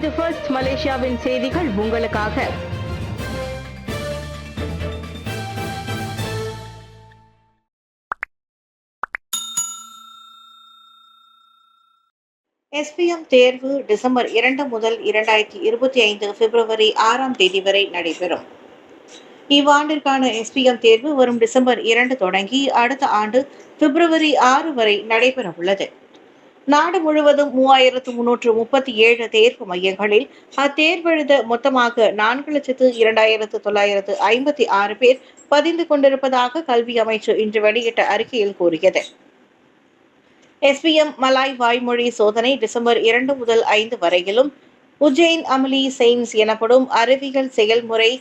இது ஃபர்ஸ்ட் மலேசியாவின் செய்திகள் உங்களுக்காக. SPM தேர்வு டிசம்பர் 2 முதல் 2025 பிப்ரவரி 6ஆம் தேதி வரை நடைபெறும். இவ்வாண்டிற்கான SPM தேர்வு வரும் டிசம்பர் 2 தொடங்கி அடுத்த ஆண்டு பிப்ரவரி 6 வரை நடைபெற உள்ளது. நாடு முழுவதும் 3337 தேர்வு மையங்களில் அத்தேர்வெழுத மொத்தமாக 4,02,956 பேர் பதிந்து கொண்டிருப்பதாக கல்வி அமைச்சு இன்று வெளியிட்ட அறிக்கையில் கூறியது. SPM மலாய் வாய்மொழி சோதனை டிசம்பர் 2 முதல் 5 வரையிலும், உஜ்ஜைன் அமலி செயின்ஸ் எனப்படும் அறிவியல் செயல்முறை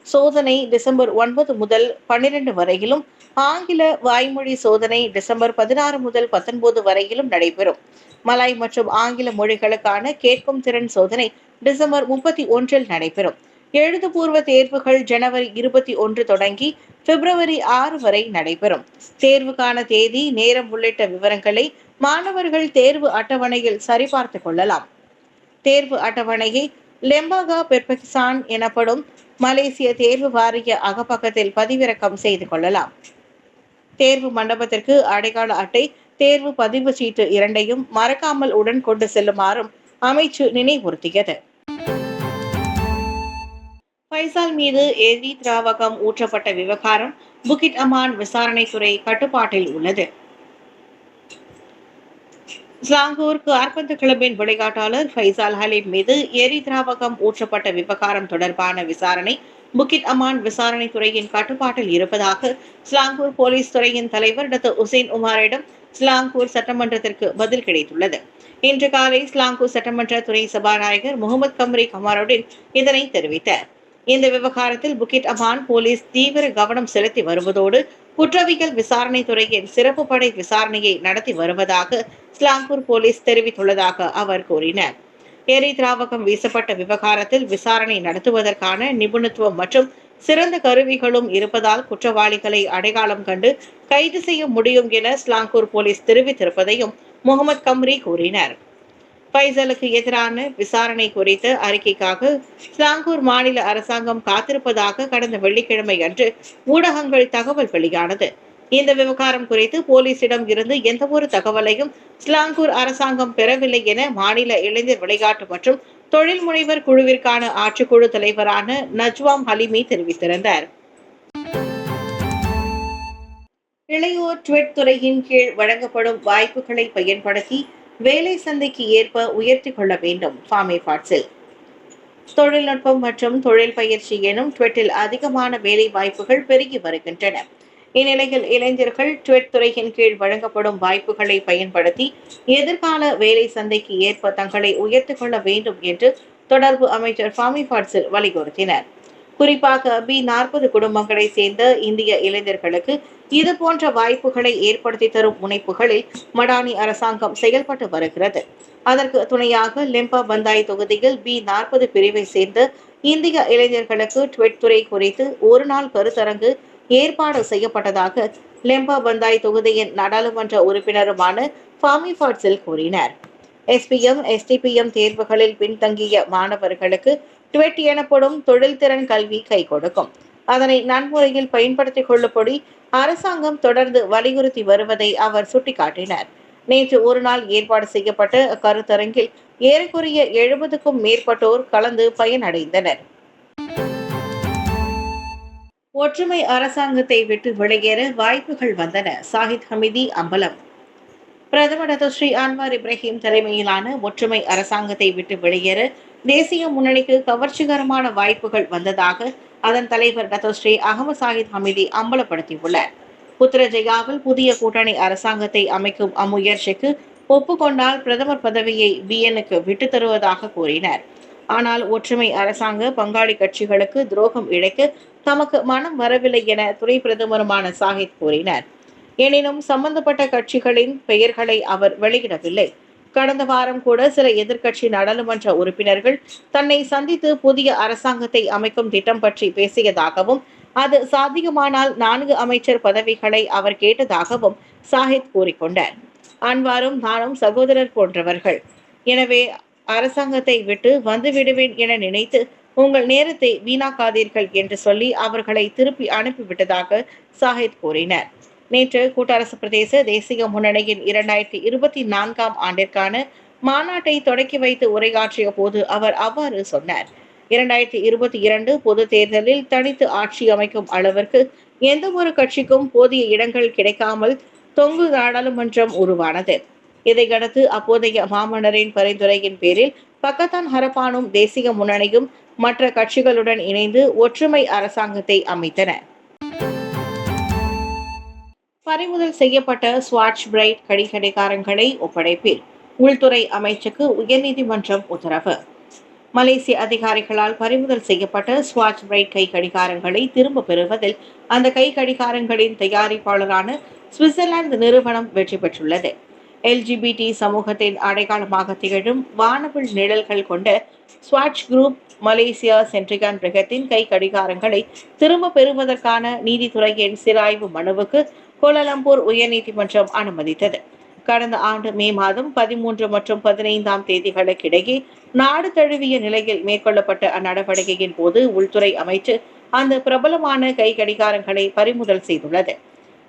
சோதனை டிசம்பர் 9 முதல் 12 வரையிலும், ஆங்கில வாய்மொழி சோதனை டிசம்பர் 16 முதல் 19 வரையிலும் நடைபெறும். மலாய் மற்றும் ஆங்கில மொழிகளுக்கான கேட்கும் திறன் சோதனை டிசம்பர் 31 நடைபெறும். எழுதுபூர்வ தேர்வுகள் ஜனவரி 21 தொடங்கி பிப்ரவரி 6 வரை நடைபெறும். தேர்வுக்கான தேதி, நேரம் உள்ளிட்ட விவரங்களை மாணவர்கள் தேர்வு அட்டவணையில் சரிபார்த்துக் கொள்ளலாம். தேர்வு அட்டவணையை லெம்பாகா பெர்பெக்சான் எனப்படும் மலேசிய தேர்வு வாரிய அகப்பக்கத்தில் பதிவிறக்கம் செய்து கொள்ளலாம். தேர்வு மண்டபத்திற்கு அடையாள அட்டை, தேர்வு பதிவு சீட்டு இரண்டையும் மறக்காமல் உடன் கொண்டு செல்லுமாறும் அமைச்சு நினைவுறுத்தியது. ஃபைசால் மீது எரி திராவகம் ஊற்றப்பட்ட விவகாரம் புகிட் அமான் விசாரணைத்துறை கட்டுப்பாட்டில் உள்ளது. ஸ்லாங்கூர் காற்பந்து கிளப்பின் விளையாட்டாளர் ஃபைசால் ஹலீம் மீது எரி திராவகம் ஊற்றப்பட்ட விவகாரம் தொடர்பான விசாரணை புகிட் அமான் விசாரணைத்துறையின் கட்டுப்பாட்டில் இருப்பதாக ஸ்லாங்கூர் போலீஸ் துறையின் தலைவர் டாக்டர் உசேன் உமாரிடம் ஸ்லாங்கூர் சட்டமன்றத்திற்கு பதில் கிடைத்துள்ளது. இன்று காலை ஸ்லாங்கூர் சட்டமன்ற துணை சபாநாயகர் முகமது கம்ரி கமாருடன் இதனை தெரிவித்தார். இந்த விவகாரத்தில் புகிட் அமான் போலீஸ் தீவிர கவனம் செலுத்தி வருவதோடு குற்றவியல் விசாரணை துறையின் சிறப்பு படை விசாரணையை நடத்தி வருவதாக ஸ்லாங்கூர் போலீஸ் தெரிவித்துள்ளதாக அவர் கூறினார். எரி திராவகம் வீசப்பட்ட விவகாரத்தில் விசாரணை நடத்துவதற்கான நிபுணத்துவம் மற்றும் சிறந்த கருவிகளும் இருப்பதால் குற்றவாளிகளை அடையாளம் கண்டு கைது செய்ய முடியும் என ஸ்லாங்கூர் போலீஸ் தெரிவித்திருப்பதையும் முகமது கம்ரி கூறினார். ஃபைசலுக்கு எதிரான விசாரணை குறித்த அறிக்கைக்காக ஸ்லாங்கூர் மாநில அரசாங்கம் காத்திருப்பதாக கடந்த வெள்ளிக்கிழமை அன்று ஊடகங்கள் தகவல் வெளியானது. இந்த விவகாரம் குறித்து போலீசிடம் இருந்து எந்தவொரு தகவலையும் ஸ்லாங்கூர் அரசாங்கம் பெறவில்லை என மாநில இளைஞர் விளையாட்டு மற்றும் தொழில் முனைவர் குழுவிற்கான ஆட்சிக்குழு தலைவரான நஜ்வாம் ஹலிமி தெரிவித்திருந்தார். இளையோர் ட்வெட் துறையின் கீழ் வழங்கப்படும் வாய்ப்புகளை பயன்படுத்தி வேலை சந்தைக்கு ஏற்ப உயர்த்தி கொள்ள வேண்டும். ஃபாமி பாட்சில் தொழில்நுட்பம் மற்றும் தொழில் பயிற்சி எனும் ட்வெட்டில் அதிகமான வேலை வாய்ப்புகள் பெருகி வருகின்றன. இந்நிலையில் இளைஞர்கள் ட்வெட் துறையின் கீழ் வழங்கப்படும் வாய்ப்புகளை பயன்படுத்தி எதிர்கால வேலை சந்தைக்கு ஏற்ப தங்களை உயர்த்திக் கொள்ள வேண்டும் என்று தொடர்பு அமைச்சர் ஃபாமி பாட்சில் வலியுறுத்தினர். குறிப்பாக B40 குடும்பங்களை சேர்ந்த இந்திய இளைஞர்களுக்கு இது போன்ற வாய்ப்புகளை ஏற்படுத்தி தரும் முனைப்புகளில் மடானி அரசாங்கம் செயல்பட்டு வருகிறது. அதற்கு துணையாக லெம்பா பந்தாய் தொகுதியில் B40 பிரிவை சேர்ந்த இந்திய இளைஞர்களுக்கு ட்வெட் துறை குறித்து ஒரு நாள் கருத்தரங்கு ஏற்பாடு செய்யப்பட்டதாக லெம்பா பந்தாய் தொகுதியின் நாடாளுமன்ற உறுப்பினருமான ஃபாமி பாட்சில் கூறினார். SPM, STPM தேர்வுகளில் பின்தங்கிய மாணவர்களுக்கு ட்வெட் எனப்படும் தொழில்திறன் கல்வி கை கொடுக்கும். அதனை நன்முறையில் பயன்படுத்திக் கொள்ளும்படி அரசாங்கம் தொடர்ந்து வலியுறுத்தி வருவதை அவர் சுட்டிக்காட்டினார். நேற்று ஒரு நாள் ஏற்பாடு செய்யப்பட்ட கருத்தரங்கில் ஏறக்குறைய 70க்கும் மேற்பட்டோர் கலந்து பயனடைந்தனர். ஒற்றுமை அரசாங்கத்தை விட்டு வெளியேற வாய்ப்புகள் வந்தன. சாஹித் ஹமீதி அம்பலம். பிரதமர் டாக்டர் ஸ்ரீ அன்வார் இப்ராஹிம் தலைமையிலான ஒற்றுமை அரசாங்கத்தை விட்டு வெளியேற தேசிய முன்னணிக்கு கவர்ச்சிகரமான வாய்ப்புகள் வந்ததாக அதன் தலைவர் டாக்டர் ஸ்ரீ அகமது சாஹித் ஹமீதி அம்பலப்படுத்தியுள்ளார். புத்திரஜயாவில் புதிய கூட்டணி அரசாங்கத்தை அமைக்கும் அம்முயற்சிக்கு ஒப்புக்கொண்டால் பிரதமர் பதவியை BNக்கு விட்டு தருவதாக கூறினார். ஆனால் ஒற்றுமை அரசாங்க பங்காளி கட்சிகளுக்கு துரோகம் இழைக்க தமக்கு மனம் வரவில்லை என துணை பிரதமருமான சாஹித் கூறினார். எனினும் சம்பந்தப்பட்ட கட்சிகளின் பெயர்களை அவர் வெளியிடவில்லை. கடந்த வாரம் கூட சில எதிர்க்கட்சி நாடாளுமன்ற உறுப்பினர்கள் தன்னை சந்தித்து புதிய அரசாங்கத்தை அமைக்கும் திட்டம் பற்றி பேசியதாகவும் அது சாத்தியமானால் 4 அமைச்சர் பதவிகளை அவர் கேட்டதாகவும் சாஹித் கூறிக்கொண்டார். அன்வாரும் நானும் சகோதரர் போன்றவர்கள். எனவே அரசாங்கத்தை விட்டு வந்து விடுவேன் என நினைத்து உங்கள் நேரத்தை வீணாக்காதீர்கள் என்று சொல்லி அவர்களை திருப்பி அனுப்பிவிட்டதாக சாஹித் கூறினார். நேற்று கூட்டரசு பிரதேச தேசிய முன்னணியின் 2024ஆம் ஆண்டிற்கான மாநாட்டை தொடக்கி வைத்து உரையாற்றிய போது அவர் அவ்வாறு சொன்னார். 2022 பொது தேர்தலில் தனித்து ஆட்சி அமைக்கும் அளவிற்கு எந்த ஒரு கட்சிக்கும் போதிய இடங்கள் கிடைக்காமல் தொங்கு நாடாளுமன்றம் உருவானது. இதையடுத்து அப்போதைய மாமன்னரின் பரிந்துரையின் பேரில் பக்கத்தான் ஹரப்பானும் தேசிய முன்னணியும் மற்ற கட்சிகளுடன் இணைந்து ஒற்றுமை அரசாங்கத்தை அமைத்தன. பறிமுதல் செய்யப்பட்ட ஸ்வாட்ச் பிரைட் கடிகாரங்களை ஒப்படைப்பில் உள்துறை அமைச்சுக்கு உயர்நீதிமன்றம் உத்தரவு. மலேசிய அதிகாரிகளால் பறிமுதல் செய்யப்பட்ட ஸ்வாட்ச் பிரைட் கை கடிகாரங்களை திரும்ப பெறுவதில் அந்த கை கடிகாரங்களின் தயாரிப்பாளரான சுவிட்சர்லாந்து நிறுவனம் வெற்றி பெற்றுள்ளது. LGBT சமூகத்தின் அடையாளமாக திகழும் வானவில் நிழல்கள் கொண்ட ஸ்வாட்ச் குரூப் மலேசியா சென்ட்ரிகான் பிரகத்தின் கை கடிகாரங்களை திரும்ப பெறுவதற்கான நீதித்துறையின் சிராய்வு மனுவுக்கு கோலாலம்பூர் உயர்நீதிமன்றம் அனுமதித்தது. கடந்த ஆண்டு மே மாதம் 13 மற்றும் 15ஆம் தேதிகளுக்கிடையே நாடு தழுவிய நிலையில் மேற்கொள்ளப்பட்ட அந்நடவடிக்கையின் போது உள்துறை அமைச்சு அந்த பிரபலமான கை கடிகாரங்களை பறிமுதல் செய்துள்ளது.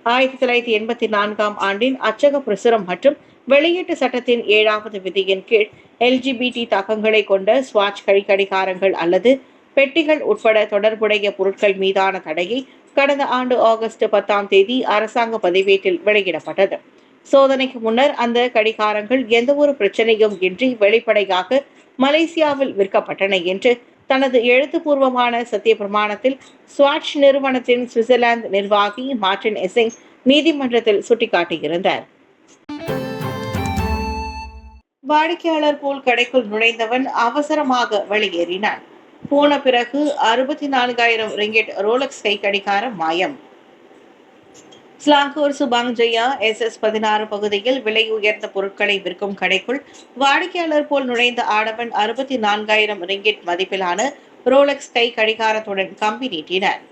1984ஆம் ஆண்டின் அச்சக பிரசுரம் மற்றும் வெளியீட்டு சட்டத்தின் 7வது விதியின் கீழ் LGBT தாக்கங்களை கொண்ட ஸ்வாட்ச் கை கடிகாரங்கள் அல்லது பெட்டிகள் உட்பட தொடர்புடைய பொருட்கள் மீதான தடையை கடந்த ஆண்டு ஆகஸ்ட் 10ஆம் தேதி அரசாங்க பதிவேட்டில் வெளியிடப்பட்டது. சோதனைக்கு முன்னர் அந்த கடிகாரங்கள் எந்தவொரு பிரச்சனையும் இன்றி வெளிப்படையாக மலேசியாவில் விற்கப்பட்டன என்று தனது எழுத்துப்பூர்வமான சத்திய பிரமாணத்தில் ஸ்வாட்ச் நிறுவனத்தின் சுவிட்சர்லாந்து நிர்வாகி மார்டின் எசிங் நீதிமன்றத்தில் சுட்டிக்காட்டியிருந்தார். வாடிக்கையாளர் போல் கடைக்குள் நுழைந்தவன் அவசரமாக வெளியேறினான். போன பிறகு 64,000 ரிங்கெட் ரோலக்ஸ் கை கடிகாரம் மாயம். ஸ்லாங்கூர் சுபாங் ஜெயா SS16 பகுதியில் விலை உயர்ந்த பொருட்களை விற்கும் கடைக்குள் வாடிக்கையாளர் போல் நுழைந்த ஆடவன் 64,000 ரிங்கிட் மதிப்பிலான ரோலக்ஸ் கை கடிகாரத்துடன் கம்பி நீட்டினார்.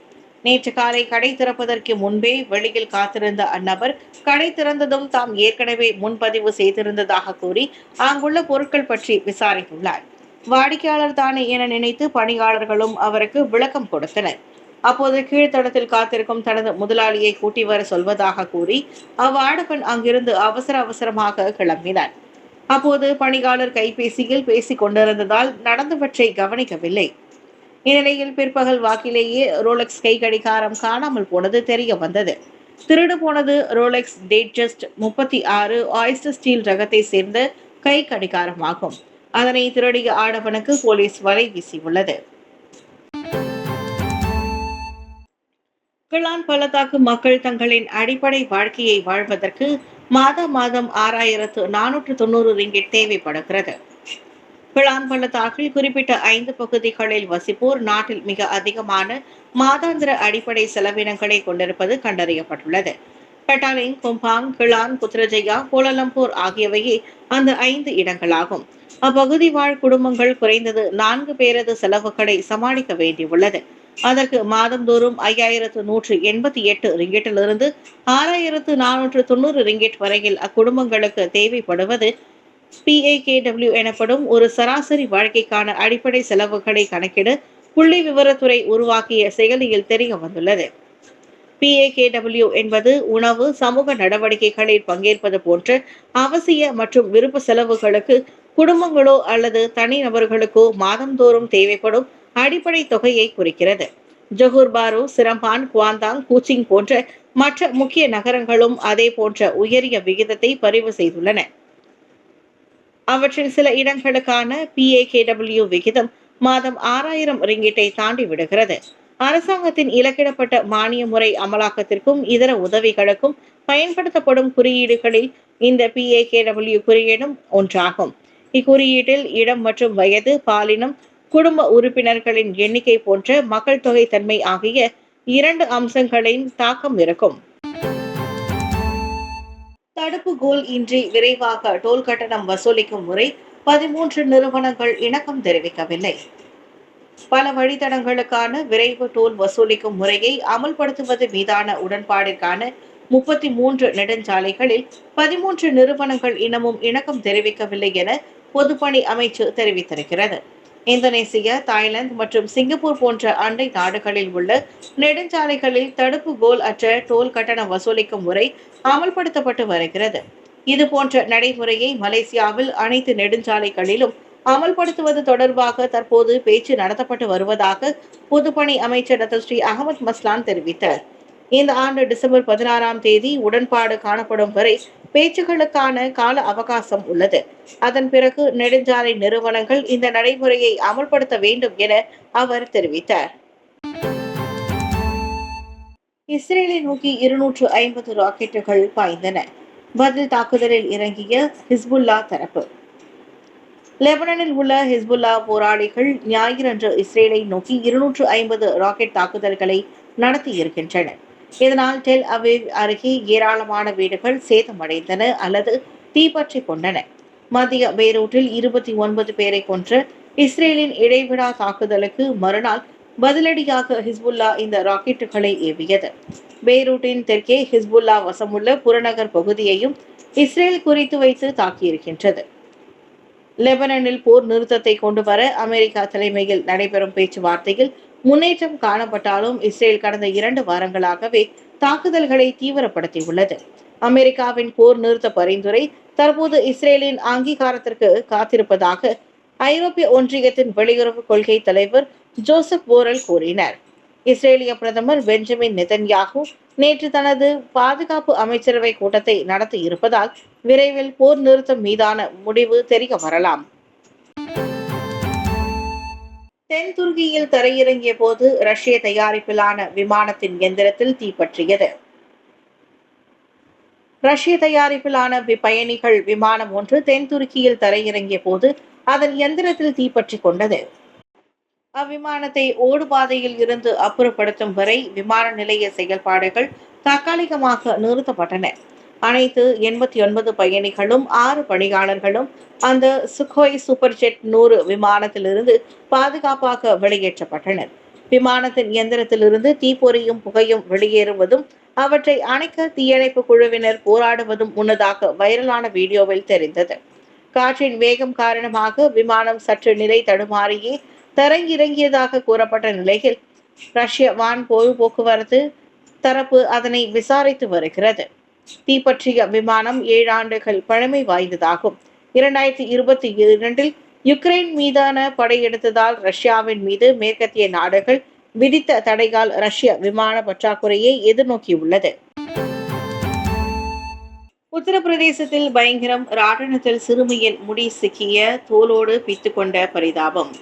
நேற்று காலை கடை திறப்பதற்கு முன்பே வெளியில் காத்திருந்த அந்நபர் கடை திறந்ததும் தாம் ஏற்கனவே முன்பதிவு செய்திருந்ததாக கூறி அங்குள்ள பொருட்கள் பற்றி விசாரித்துள்ளார். வாடிக்கையாளர் தானே என நினைத்து பணியாளர்களும் அவருக்கு விளக்கம் கொடுத்தனர். அப்போது கீழ்த்தளத்தில் காத்திருக்கும் தனது முதலாளியை கூட்டி வர சொல்வதாக கூறி அவ்வாடவன் அங்கிருந்து அவசரமாக கிளம்பினார். அப்போது பணியாளர் கைபேசியில் பேசிக் கொண்டிருந்ததால் நடந்தவற்றை கவனிக்கவில்லை. இந்நிலையில் பிற்பகல் வாக்கிலேயே ரோலக்ஸ் கை கடிகாரம் காணாமல் போனது தெரிய வந்தது. திருடு போனது ரோலக்ஸ் டேட்ஜஸ்ட் 36 ஆயிஸ்டர் ஸ்டீல் ரகத்தை சேர்ந்த கை கடிகாரமாகும். அதனை திருடிய ஆடவனுக்கு போலீஸ் வலை வீசியுள்ளது. கிளான் பள்ளத்தாக்கு மக்கள் தங்களின் அடிப்படை வாழ்க்கையை வாழ்வதற்கு மாதம் 6,490 ரிங்கிட் தேவைப்படுகிறது. கிளான் பள்ளத்தாக்கில் குறிப்பிட்ட 5 பகுதிகளில் வசிப்போர் நாட்டில் மிக அதிகமான மாதாந்திர அடிப்படை செலவினங்களை கொண்டிருப்பது கண்டறியப்பட்டுள்ளது. பெட்டாலிங், கும்பாங், கிளான், புத்ரஜயா, கோலாலம்பூர் ஆகியவையே அந்த 5 இடங்களாகும். அப்பகுதி வாழ் குடும்பங்கள் குறைந்தது 4 பேரது செலவுகளை சமாளிக்க வேண்டியுள்ளது. அதற்கு மாதந்தோறும் 5,188 ரிங்கிட்டிலிருந்து 6,490 ரிங்கிட் வரையில் அக்குடும்பங்களுக்கு தேவைப்படுவது PAKW எனப்படும் ஒரு சராசரி வாழ்க்கைக்கான அடிப்படை செலவுகளை கணக்கிட புள்ளி விவரத்துறை உருவாக்கிய செயலியில் தெரிய வந்துள்ளது. PAKW என்பது உணவு, சமூக நடவடிக்கைகளில் பங்கேற்பது போன்ற அவசிய மற்றும் விருப்ப செலவுகளுக்கு குடும்பங்களோ அல்லது தனிநபர்களுக்கோ மாதந்தோறும் தேவைப்படும் அடிப்படை தொகையை குறிக்கிறது. ஜொஹூர் பாரு, சிரம்பான், குவாந்தாங், கூச்சிங் போன்ற மற்ற முக்கிய நகரங்களும் அதே போன்ற உயரிய விகிதத்தை பதிவு செய்துள்ளன. அவற்றில் சில இடங்களுக்கான PAKW விகிதம் மாதம் 6,000 ரிங்கிட்டை தாண்டி விடுகிறது. அரசாங்கத்தின் இலக்கிடப்பட்ட மானிய முறை அமலாக்கத்திற்கும் இதர உதவிகளுக்கும் பயன்படுத்தப்படும் குறியீடுகளில் இந்த PAKW குறியீடும் ஒன்றாகும். இக்குறியீட்டில் இடம் மற்றும் வயது, பாலினம், குடும்ப உறுப்பினர்களின் எண்ணிக்கை போன்ற மக்கள் தொகை தன்மை ஆகிய 2 அம்சங்களின் தாக்கம் இருக்கும். தடுப்பு கோல் இன்றி விரைவாக டோல் கட்டணம் வசூலிக்கும் முறை 13 நிறுவனங்கள் இணக்கம் தெரிவிக்கவில்லை. பல வழித்தடங்களுக்கான விரைவு டோல் வசூலிக்கும் முறையை அமல்படுத்துவது மீதான உடன்பாடிற்கான 33 நெடுஞ்சாலைகளில் 13 நிறுவனங்கள் இன்னமும் இணக்கம் தெரிவிக்கவில்லை என பொதுப்பணி அமைச்சு தெரிவித்திருக்கிறது. இந்தோனேசியா, தாய்லாந்து மற்றும் சிங்கப்பூர் போன்ற அண்டை நாடுகளில் உள்ள நெடுஞ்சாலைகளில் தடுப்பு கோல் அற்ற டோல் கட்டணம் வசூலிக்கும் முறை அமல்படுத்தப்பட்டு வருகிறது. இதுபோன்ற நடைமுறையை மலேசியாவில் அனைத்து நெடுஞ்சாலைகளிலும் அமல்படுத்துவது தொடர்பாக தற்போது பேச்சு நடத்தப்பட்டு வருவதாக பொதுப்பணி அமைச்சர் டத்தோஸ்ரீ அகமது மஸ்லான் தெரிவித்தார். இந்த ஆண்டு டிசம்பர் 16ஆம் தேதி உடன்பாடு காணப்படும் வரை பேச்சுகளுக்கான கால அவகாசம் உள்ளது. அதன் பிறகு நெடுஞ்சாலை நிறுவனங்கள் இந்த நடைமுறையை அமல்படுத்த வேண்டும் என அவர் தெரிவித்தார். இஸ்ரேலை நோக்கி 250 ராக்கெட்டுகள் பாய்ந்தன. பதில் தாக்குதலில் இறங்கிய ஹிஸ்புல்லா தரப்பு. லெபனானில் உள்ள ஹிஸ்புல்லா போராளிகள் ஞாயிறன்று இஸ்ரேலை நோக்கி 250 ராக்கெட் தாக்குதல்களை நடத்தியிருக்கின்றனர். இதனால் டெல் அவீவ் அருகே ஏராளமான வீடுகள் சேதமடைந்தன அல்லது தீப்பற்றிக் கொண்டன. மத்திய பெய்ரூட்டில் 29 பேரை கொன்ற இஸ்ரேலின் இடைவிடா தாக்குதலுக்கு மறுநாள் பதிலடியாக ஹிஸ்புல்லா இந்த ராக்கெட்டுகளை ஏவியது. பெய்ரூட்டின் தெற்கே ஹிஸ்புல்லா வசமுள்ள புறநகர் பகுதியையும் இஸ்ரேல் குறித்து வைத்து தாக்கியிருக்கின்றது. லெபனானில் போர் நிறுத்தத்தை கொண்டு வர அமெரிக்கா தலைமையில் நடைபெறும் பேச்சுவார்த்தையில் முன்னேற்றம் காணப்பட்டாலும் இஸ்ரேல் கடந்த 2 வாரங்களாகவே தாக்குதல்களை தீவிரப்படுத்தியுள்ளது. அமெரிக்காவின் போர் நிறுத்த பரிந்துரை தற்போது இஸ்ரேலின் அங்கீகாரத்திற்கு காத்திருப்பதாக ஐரோப்பிய ஒன்றியத்தின் வெளியுறவு கொள்கை தலைவர் ஜோசப் போரல் கூறினார். இஸ்ரேலிய பிரதமர் பெஞ்சமின் நெதன்யாகு நேற்று தனது பாதுகாப்பு அமைச்சரவை கூட்டத்தை நடத்தி இருப்பதால் விரைவில் போர் நிறுத்தம் மீதான முடிவு தெரிய வரலாம். தென் துருக்கியில் தரையிறங்கிய போது ரஷ்ய தயாரிப்பிலான விமானத்தின் எந்திரத்தில் தீப்பற்றியது. ரஷ்ய தயாரிப்பிலான பயணிகள் விமானம் ஒன்று தென் துருக்கியில் தரையிறங்கிய போது அதன் எந்திரத்தில் தீப்பற்றிக் கொண்டது. அவ்விமானத்தை ஓடுபாதையில் இருந்து அப்புறப்படுத்தும் வரை விமான நிலைய செயல்பாடுகள் தற்காலிகமாக நிறுத்தப்பட்டன. அனைத்து 89 பயணிகளும் 6 பணியாளர்களும் அந்த சுகோய் சூப்பர் ஜெட் 100 விமானத்திலிருந்து பாதுகாப்பாக வெளியேற்றப்பட்டனர். விமானத்தின் இயந்திரத்திலிருந்து தீப்பொறியும் புகையும் வெளியேறுவதும் அவற்றை அணைக்க தீயணைப்பு குழுவினர் போராடுவதும் முன்னதாக வைரலான வீடியோவில் தெரிந்தது. காற்றின் வேகம் காரணமாக விமானம் சற்று நிலை தடுமாறியே தரையிறங்கியதாக கூறப்பட்ட நிலையில் ரஷ்ய வான் போக்குவரத்து தரப்பு அதனை விசாரித்து வருகிறது. தீப்பற்றிய விமானம் 7 ஆண்டுகள் பழமை வாய்ந்ததாகும். 2022இல் யுக்ரைன் மீதான படையெடுத்ததால் ரஷ்யாவின் மீது மேற்கத்திய நாடுகள் விதித்த தடையால் ரஷ்ய விமான பற்றாக்குறையை எதிர்நோக்கியுள்ளது. உத்தரப்பிரதேசத்தில் பயங்கரம். ராட்டினத்தில் சிறுமியின் முடி சிக்கிய தோலோடு பித்துக்கொண்ட பரிதாபம்.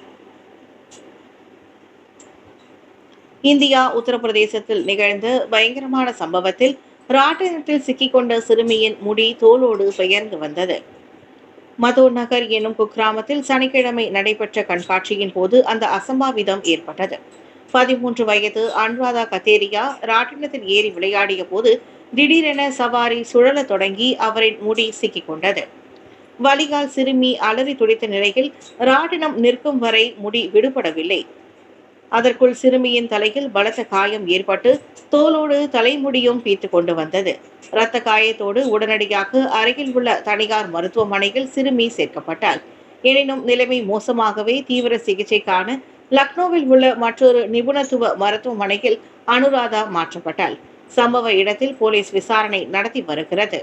இந்தியா உத்தரப்பிரதேசத்தில் நிகழ்ந்த பயங்கரமான சம்பவத்தில் ராட்டினத்தில் சிக்கிக்கொண்ட சிறுமியின் முடி தோலோடு பெயர்ந்து வந்தது. மதோர் நகர் எனும் குக்கிராமத்தில் சனிக்கிழமை நடைபெற்ற கண்காட்சியின் போது அந்த அசம்பாவிதம் ஏற்பட்டது. 13 வயது அனுராதா கத்தேரியா ராட்டினத்தில் ஏறி விளையாடிய போது திடீரென சவாரி சுழல தொடங்கி அவரின் முடி சிக்கிக்கொண்டது. வலியால் சிறுமி அலறி துடித்த நிலையில் ராட்டினம் நிற்கும் வரை முடி விடுபடவில்லை. அதற்குள் சிறுமியின் தலையில் பலத்த காயம் ஏற்பட்டு தோலோடு தலைமுடியும் பீத்து கொண்டு வந்தது. இரத்த காயத்தோடு உடனடியாக அருகில் உள்ள தனியார் மருத்துவமனையில் சிறுமி சேர்க்கப்பட்டார். எனினும் நிலைமை மோசமாகவே தீவிர சிகிச்சைக்கான லக்னோவில் உள்ள மற்றொரு நிபுணத்துவ மருத்துவமனையில் அனுராதா மாற்றப்பட்டார். சம்பவ இடத்தில் போலீஸ் விசாரணை நடத்தி வருகிறது.